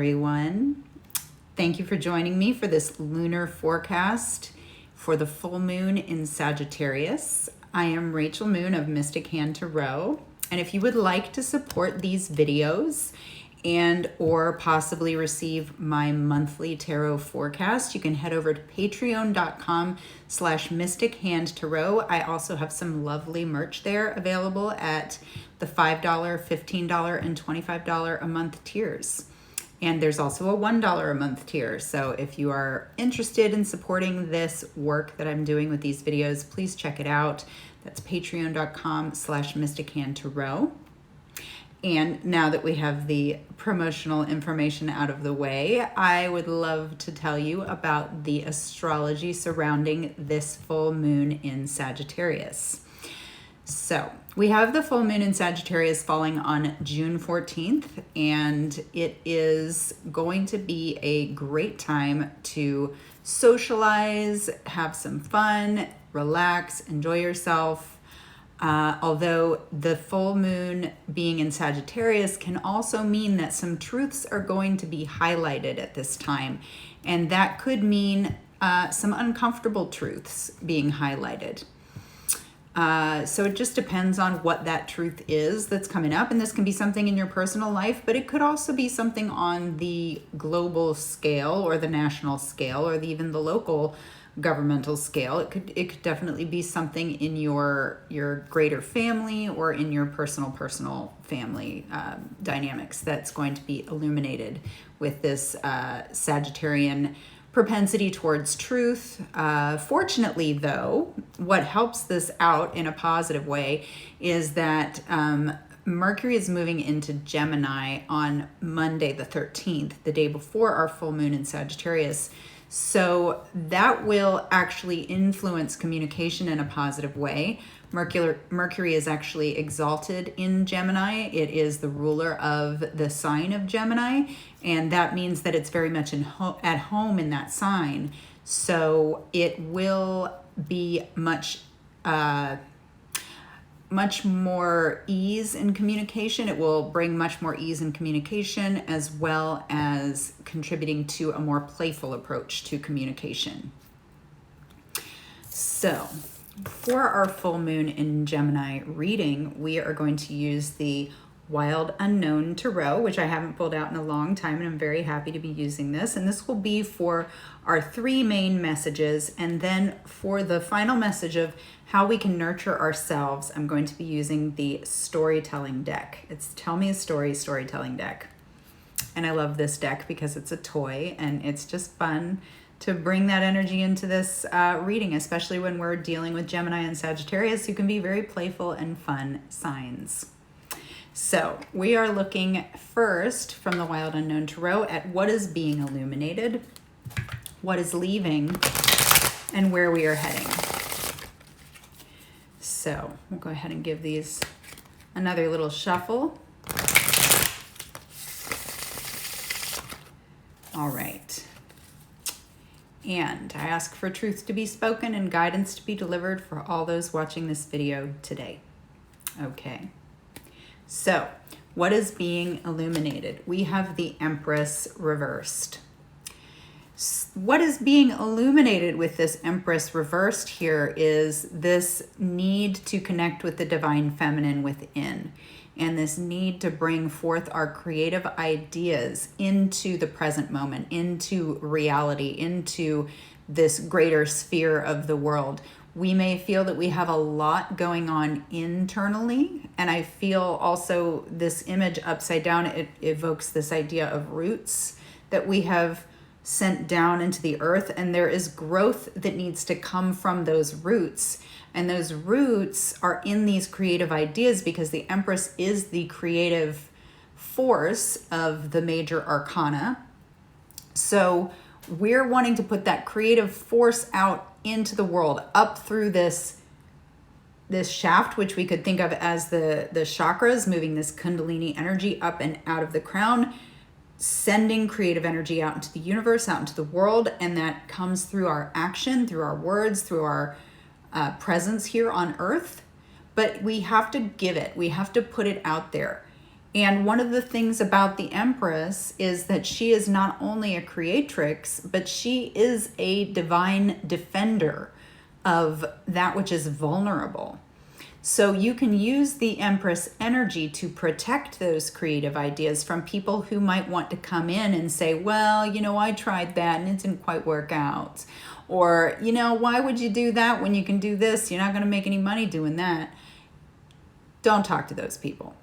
everyone. Thank you for joining me for this lunar forecast for the full moon in Sagittarius. I am Rachel Moon of Mystic Hand Tarot, and if you would like to support these videos and or possibly receive my monthly tarot forecast, you can head over to patreon.com/mystichandtarot. I also have some lovely merch there available at the $5, $15, and $25 a month tiers. And there's also a $1 a month tier. So if you are interested in supporting this work that I'm doing with these videos, please check it out. That's patreon.com/mystichandtarot. And now that we have the promotional information out of the way, I would love to tell you about the astrology surrounding this full moon in Sagittarius. So we have the full moon in Sagittarius falling on June 14th, and it is going to be a great time to socialize, have some fun, relax, enjoy yourself. Although the full moon being in Sagittarius can also mean that some truths are going to be highlighted at this time. And that could mean some uncomfortable truths being highlighted. So it just depends on what that truth is that's coming up. And this can be something in your personal life, but it could also be something on the global scale or the national scale or even the local governmental scale. It could definitely be something in your greater family or in your personal family dynamics that's going to be illuminated with this Sagittarian propensity towards truth. Fortunately, though, what helps this out in a positive way is that Mercury is moving into Gemini on Monday the 13th, the day before our full moon in Sagittarius. So that will actually influence communication in a positive way. Mercury is actually exalted in Gemini. It is the ruler of the sign of Gemini, and that means that it's very much at home in that sign. So it will be much more ease in communication. It will bring much more ease in communication, as well as contributing to a more playful approach to communication. So for our full moon in Gemini reading, we are going to use the Wild Unknown Tarot, which I haven't pulled out in a long time, and I'm very happy to be using this. And this will be for our three main messages. And then for the final message of how we can nurture ourselves, I'm going to be using the storytelling deck. It's Tell Me a Story storytelling deck. And I love this deck because it's a toy and it's just fun to bring that energy into this reading, especially when we're dealing with Gemini and Sagittarius, who can be very playful and fun signs. So we are looking first from the Wild Unknown Tarot at what is being illuminated, what is leaving, and where we are heading. So we'll go ahead and give these another little shuffle. All right. And I ask for truth to be spoken and guidance to be delivered for all those watching this video today. Okay. So what is being illuminated? We have the Empress reversed. What is being illuminated with this Empress reversed here is this need to connect with the divine feminine within, and this need to bring forth our creative ideas into the present moment, into reality, into this greater sphere of the world. We may feel that we have a lot going on internally, and I feel also this image upside down, it evokes this idea of roots that we have sent down into the earth, and there is growth that needs to come from those roots. And those roots are in these creative ideas because the Empress is the creative force of the major arcana. So we're wanting to put that creative force out into the world, up through this shaft, which we could think of as the chakras, moving this Kundalini energy up and out of the crown, sending creative energy out into the universe, out into the world. And that comes through our action, through our words, through our presence here on earth. But we have to give it, we have to put it out there. And one of the things about the Empress is that she is not only a creatrix, but she is a divine defender of that which is vulnerable. So you can use the Empress energy to protect those creative ideas from people who might want to come in and say, well, you know, I tried that and it didn't quite work out. Or, you know, why would you do that when you can do this? You're not going to make any money doing that. Don't talk to those people.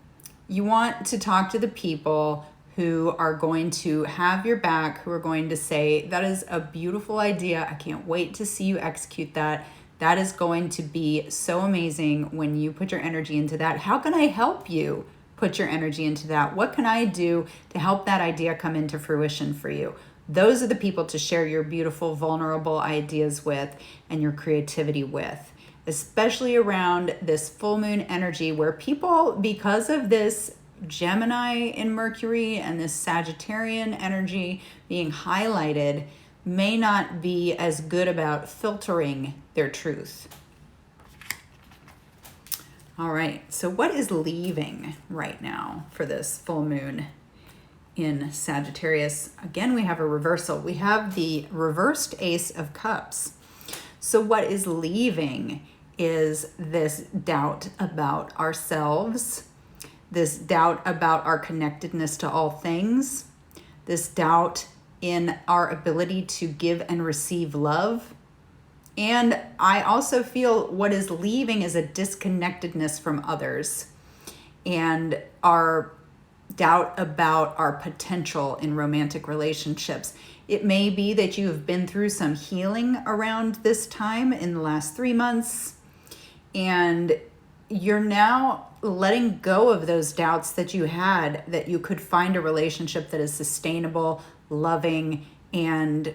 You want to talk to the people who are going to have your back, who are going to say, that is a beautiful idea. I can't wait to see you execute that. That is going to be so amazing when you put your energy into that. How can I help you put your energy into that? What can I do to help that idea come into fruition for you? Those are the people to share your beautiful, vulnerable ideas with and your creativity with, especially around this full moon energy where people, because of this Gemini in Mercury and this Sagittarian energy being highlighted, may not be as good about filtering their truth. All right, so what is leaving right now for this full moon in Sagittarius? Again, we have a reversal. We have the reversed Ace of Cups. So what is leaving is this doubt about ourselves, this doubt about our connectedness to all things, this doubt in our ability to give and receive love. And I also feel what is leaving is a disconnectedness from others and our doubt about our potential in romantic relationships. It may be that you have been through some healing around this time in the last 3 months, and you're now letting go of those doubts that you had that you could find a relationship that is sustainable, loving, and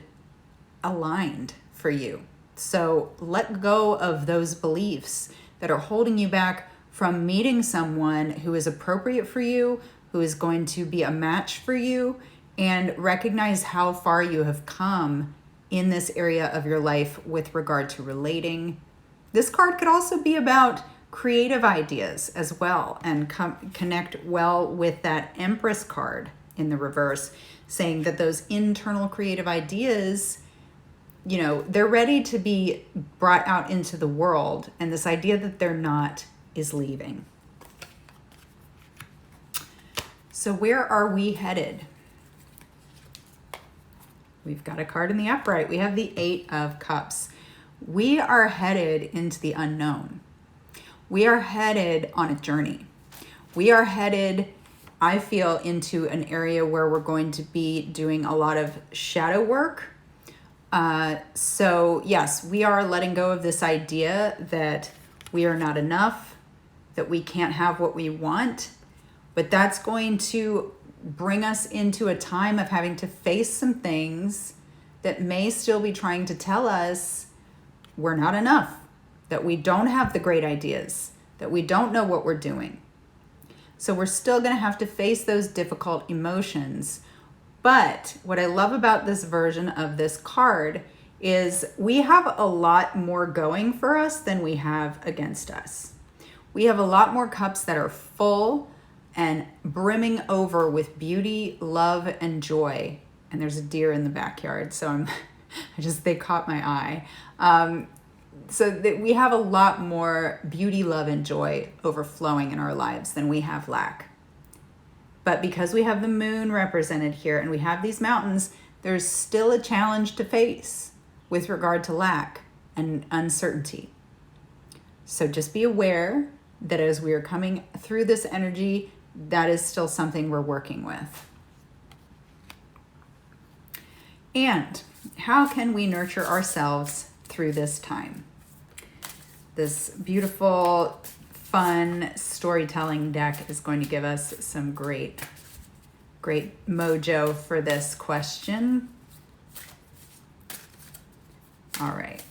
aligned for you. So let go of those beliefs that are holding you back from meeting someone who is appropriate for you, who is going to be a match for you, and recognize how far you have come in this area of your life with regard to relating. This card could also be about creative ideas as well, and connect well with that Empress card in the reverse, saying that those internal creative ideas, you know, they're ready to be brought out into the world, and this idea that they're not is leaving. So where are we headed? We've got a card in the upright. We have the Eight of Cups. We are headed into the unknown. We are headed on a journey. We are headed, I feel, into an area where we're going to be doing a lot of shadow work. So yes, we are letting go of this idea that we are not enough, that we can't have what we want, but that's going to bring us into a time of having to face some things that may still be trying to tell us we're not enough, that we don't have the great ideas, that we don't know what we're doing. So we're still going to have to face those difficult emotions. But what I love about this version of this card is we have a lot more going for us than we have against us. We have a lot more cups that are full and brimming over with beauty, love, and joy. And there's a deer in the backyard, so they caught my eye. So that we have a lot more beauty, love, and joy overflowing in our lives than we have lack. But because we have the moon represented here and we have these mountains, there's still a challenge to face with regard to lack and uncertainty. So just be aware that as we are coming through this energy, that is still something we're working with. And how can we nurture ourselves through this time? This beautiful, fun storytelling deck is going to give us some great mojo for this question. All right.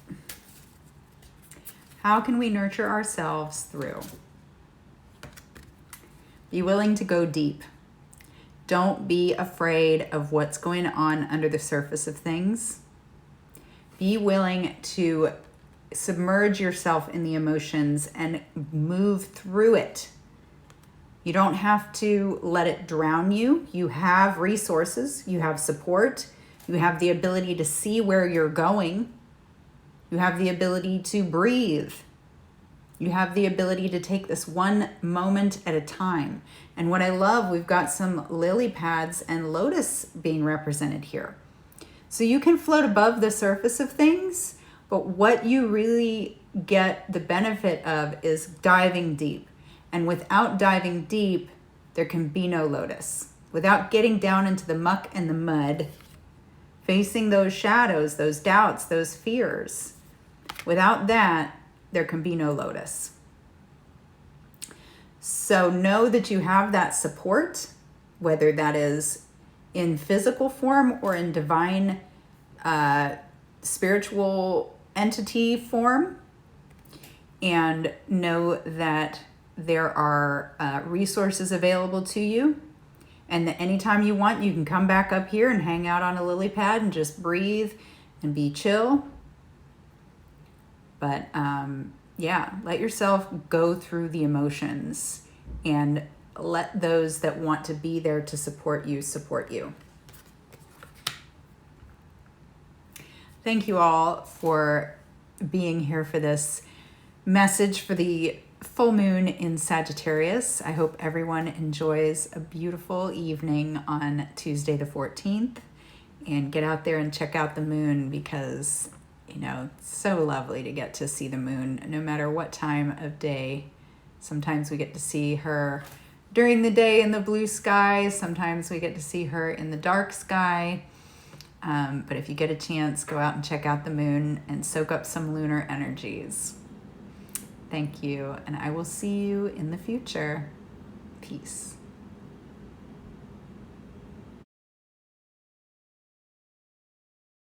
How can we nurture ourselves through? Be willing to go deep. Don't be afraid of what's going on under the surface of things. Be willing to submerge yourself in the emotions and move through it You don't have to let it drown you. You have resources, you have support, you have the ability to see where you're going, you have the ability to breathe, you have the ability to take this one moment at a time. And what I love, we've got some lily pads and lotus being represented here. So you can float above the surface of things, but what you really get the benefit of is diving deep. And without diving deep, there can be no lotus. Without getting down into the muck and the mud, facing those shadows, those doubts, those fears, without that, there can be no lotus. So know that you have that support, whether that is in physical form or in divine spiritual entity form. And know that there are resources available to you, and that anytime you want, you can come back up here and hang out on a lily pad and just breathe and be chill. But yeah, let yourself go through the emotions and let those that want to be there to support you support you. Thank you all for being here for this message for the full moon in Sagittarius. I hope everyone enjoys a beautiful evening on Tuesday the 14th, and get out there and check out the moon, because it's so lovely to get to see the moon no matter what time of day. Sometimes we get to see her during the day in the blue sky, sometimes we get to see her in the dark sky. But if you get a chance, go out and check out the moon and soak up some lunar energies. Thank you, and I will see you in the future. Peace.